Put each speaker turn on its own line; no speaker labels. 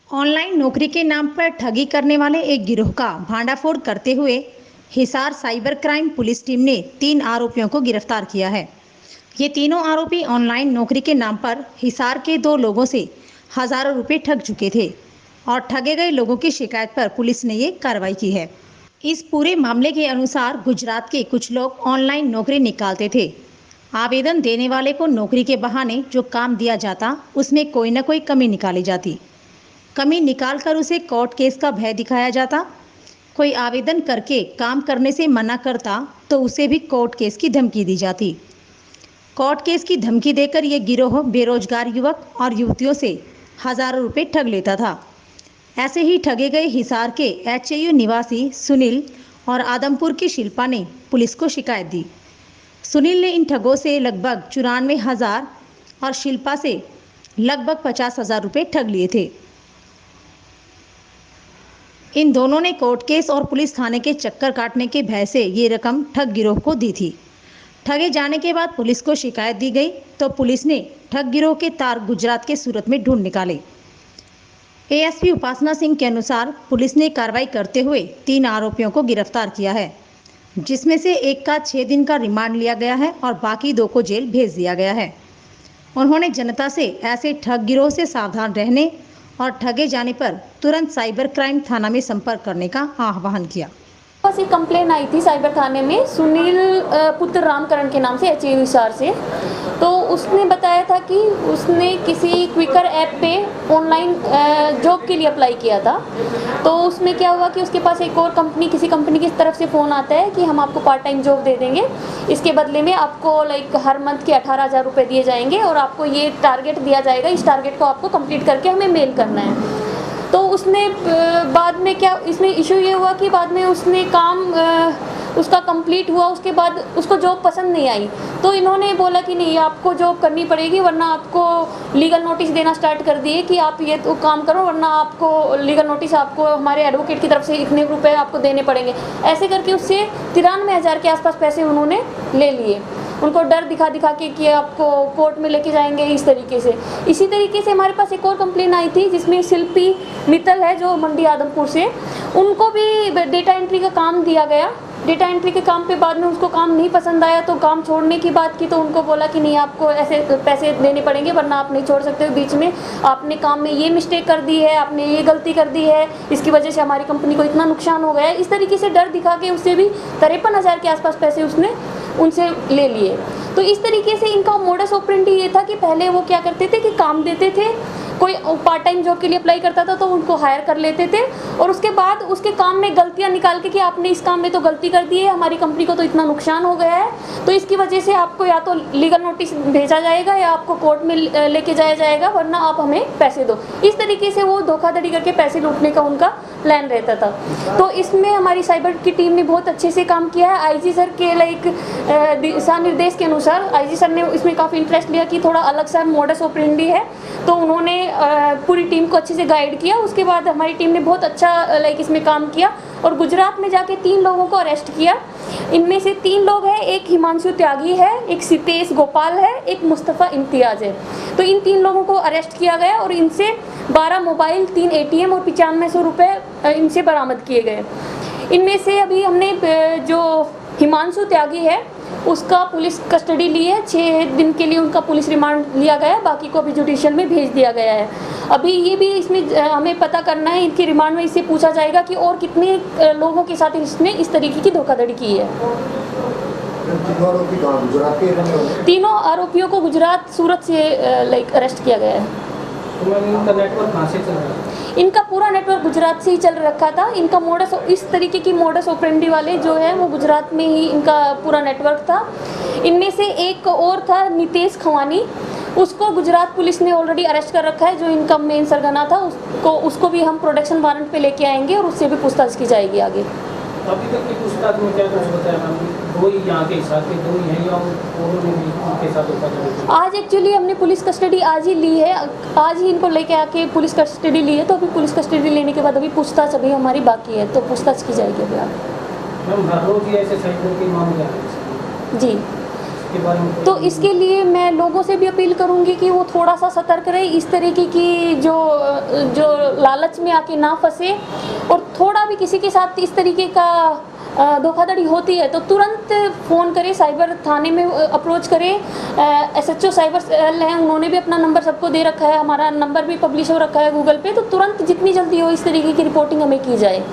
Online नौकरी के नाम पर ठगी करने वाले एक गिरोह का भांडाफोड़ करते हुए Hisar cyber crime police team ने 3 आरोपियों को गिरफ्तार किया है। ये तीनों आरोपी ऑनलाइन नौकरी के नाम पर हिसार के 2 लोगों से हजारों रुपए ठग चुके थे और ठगे गए लोगों की शिकायत पर पुलिस ने ये कार्रवाई की है। इस पूरे मामले के अनुसार गुजरात के कुछ लोग ऑनलाइन नौकरी निकालते थे। आवेदन देने वाले को नौकरी के बहाने जो काम दिया जाता उसमें कोई न कोई कमी निकाली जाती। कमी निकालकर उसे कोर्ट केस का भय दिखाया जाता। कोई आवेदन करके काम करने से मना करता तो उसे भी कोर्ट केस की धमकी दी जाती। कोर्ट केस की धमकी देकर ये गिरोह बेरोजगार युवक और युवतियों से हजारों रुपए ठग लेता था। ऐसे ही ठगे गए हिसार के HAU निवासी सुनील और आदमपुर की शिल्पा ने पुलिस को शिकायत दी। सुनील ने इन ठगों से लगभग 94,000 और शिल्पा से लगभग 50,000 रुपये ठग लिए थे। इन दोनों ने कोर्ट केस और पुलिस थाने के चक्कर काटने के भय से ये रकम ठग गिरोह को दी थी। ठगे जाने के बाद पुलिस को शिकायत दी गई तो पुलिस ने ठग गिरोह के तार गुजरात के सूरत में ढूंढ निकाले। ASP उपासना सिंह के अनुसार पुलिस ने कार्रवाई करते हुए 3 आरोपियों को गिरफ्तार किया है, जिसमें से एक का 6 दिन का रिमांड लिया गया है और बाकी 2 को जेल भेज दिया गया है। उन्होंने जनता से ऐसे ठग गिरोह से सावधान रहने और ठगे जाने पर तुरंत साइबर क्राइम थाना में संपर्क करने का आह्वान किया।
बस एक कंप्लेन आई थी साइबर थाने में सुनील पुत्र रामकरण के नाम से HAU हिसार से। तो उसने बताया था कि उसने किसी क्विकर ऐप पे ऑनलाइन जॉब के लिए अप्लाई किया था। तो उसमें क्या हुआ कि उसके पास एक और किसी कंपनी की तरफ से फ़ोन आता है कि हम आपको पार्ट टाइम जॉब दे देंगे, इसके बदले में आपको हर मंथ के 18,000 रुपये दिए जाएंगे और आपको ये टारगेट दिया जाएगा, इस टारगेट को आपको कंप्लीट करके हमें मेल करना है। तो उसने बाद में क्या इसमें इशू ये हुआ कि बाद में उसने काम उसका कंप्लीट हुआ, उसके बाद उसको जॉब पसंद नहीं आई। तो इन्होंने बोला कि नहीं, आपको जॉब करनी पड़ेगी वरना आपको लीगल नोटिस देना स्टार्ट कर दिए कि आप ये तो काम करो वरना आपको लीगल नोटिस, आपको हमारे एडवोकेट की तरफ से इतने रुपए आपको देने पड़ेंगे। ऐसे करके उससे 93,000 के आसपास पैसे उन्होंने ले लिए। उनको डर दिखा के कि आपको कोर्ट में लेके जाएंगे, इस तरीके से। इसी तरीके से हमारे पास एक और कंप्लेन आई थी जिसमें शिल्पी मित्तल है जो मंडी आदमपुर से, उनको भी डेटा एंट्री का काम दिया गया। डेटा एंट्री के काम पे बाद में उसको काम नहीं पसंद आया तो काम छोड़ने की बात की, तो उनको बोला कि नहीं, आपको ऐसे पैसे देने पड़ेंगे वरना आप नहीं छोड़ सकते हो। बीच में आपने काम में ये मिस्टेक कर दी है, आपने ये गलती कर दी है, इसकी वजह से हमारी कंपनी को इतना नुकसान हो गया है। इस तरीके से डर दिखा के उससे भी 53,000 के आसपास पैसे उसने उनसे ले लिए। तो इस तरीके से इनका मोडस ऑपरेंडी ये था कि पहले वो क्या करते थे कि काम देते थे, कोई पार्ट टाइम जॉब के लिए अप्लाई करता था तो उनको हायर कर लेते थे और उसके बाद उसके काम में गलतियां निकाल के कि आपने इस काम में तो गलती कर दी है, हमारी कंपनी को तो इतना नुकसान हो गया है, तो इसकी वजह से आपको या तो लीगल नोटिस भेजा जाएगा या आपको कोर्ट में लेके जाया जाएगा वरना आप हमें पैसे दो। इस तरीके से वो धोखाधड़ी करके पैसे लूटने का उनका प्लान रहता था। तो इसमें हमारी साइबर की टीम ने बहुत अच्छे से काम किया है। IG सर के दिशा निर्देश के अनुसार IG सर ने इसमें काफ़ी इंटरेस्ट लिया कि थोड़ा अलग सा मोडस ऑपरेंडी है, तो उन्होंने पूरी टीम को अच्छे से गाइड किया। उसके बाद हमारी टीम ने बहुत अच्छा इसमें काम किया और गुजरात में जाके 3 लोगों को अरेस्ट किया। इनमें से 3 लोग हैं, एक हिमांशु त्यागी है, एक सितेश गोपाल है, एक मुस्तफ़ा इम्तियाज है। तो इन 3 लोगों को अरेस्ट किया गया और इनसे 12 मोबाइल, 3 ATM और 9500 रुपये इनसे बरामद किए गए। इनमें से अभी हमने जो हिमांशु त्यागी है उसका पुलिस कस्टडी ली है, 6 दिन के लिए उनका पुलिस रिमांड लिया गया है, बाकी को अभी जुडिशियल में भेज दिया गया है। अभी ये भी इसमें हमें पता करना है, इनके रिमांड में इससे पूछा जाएगा कि और कितने लोगों के साथ इसने इस तरीके की धोखाधड़ी की है। तीनों आरोपियों को गुजरात सूरत से अरेस्ट किया गया है।
इनका नेटवर्क कहाँ से चल रहा है?
इनका पूरा नेटवर्क गुजरात से ही चल रखा था। इनका मोडस, इस तरीके की मोडस ऑपरेंडी वाले जो है वो गुजरात में ही इनका पूरा नेटवर्क था। इनमें से एक और था नितेश खवानी, उसको गुजरात पुलिस ने ऑलरेडी अरेस्ट कर रखा है, जो इनका मेन सरगना था। उसको भी हम प्रोडक्शन वारंट पे लेके आएंगे और उससे भी पूछताछ की जाएगी आगे।
अभी तक की पूछताछ में क्या कुछ बताया मैम? 2 ही यहाँ के हिसाब से 2 ही हैं या और भी उनके साथ होता है?
आज एक्चुअली हमने पुलिस कस्टडी आज ही ली है, आज ही इनको लेके आके पुलिस कस्टडी ली है। तो अभी पुलिस कस्टडी लेने के बाद अभी पूछताछ अभी हमारी बाकी है, तो पूछताछ की जाएगी अभी आगे।
मैम हर रोज ही ऐसे साइबर के मामले आते हैं?
जी,
इसके बारे में
तो इसके लिए मैं लोगों से भी अपील करूंगी कि वो थोड़ा सा सतर्क रहे, इस तरीके की जो लालच में आके ना फंसे, और थोड़ा भी किसी के साथ इस तरीके का धोखाधड़ी होती है तो तुरंत फ़ोन करें, साइबर थाने में अप्रोच करें। SHO साइबर सेल हैं, उन्होंने भी अपना नंबर सबको दे रखा है, हमारा नंबर भी पब्लिश हो रखा है गूगल पे, तो तुरंत जितनी जल्दी हो इस तरीके की रिपोर्टिंग हमें की जाए।